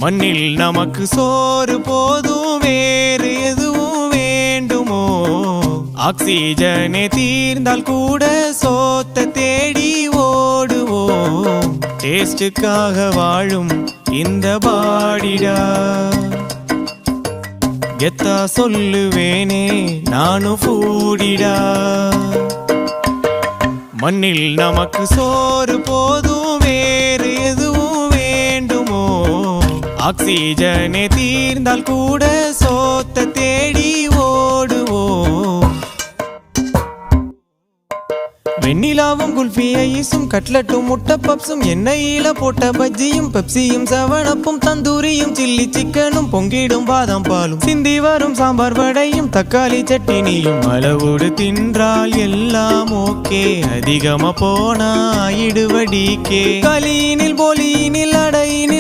மண்ணில் நமக்கு சோறு போதும், வேறு எதுவும் வேண்டுமோ? ஆக்சிஜனே தீர்ந்தால் கூட சோத்த தேடி ஓடுவோம். டேஸ்டுக்காக வாழும் இந்த பாடிடா, கெத்தா சொல்லுவேனே நானும் ஃபூடிடா. மண்ணில் நமக்கு சோறு போதும், வேறு எதுவும் வேண்டுமோ? ஆக்சிஜனே தீர்ந்தால் கூட சோத்த தேடி ஓடுவோம். வெண்ணிலாவும் குல்ஃபி ஐஸும் கட்லட்டும் முட்டை பப்ஸும் எண்ணெயில போட்ட பஜ்ஜியும் பெப்சியும் செவனப்பும் தந்தூரியும் சில்லி சிக்கனும் பொங்கிடும் பாதாம் பாலும் சிந்தி வரும் சாம்பார் வடையும் தக்காளி சட்டினியும் அளவோடு தின்றால் எல்லாம் ஓகே. அதிகமா போனா இடுவடிக்கே. களியினில் போலியினில் அடையினில்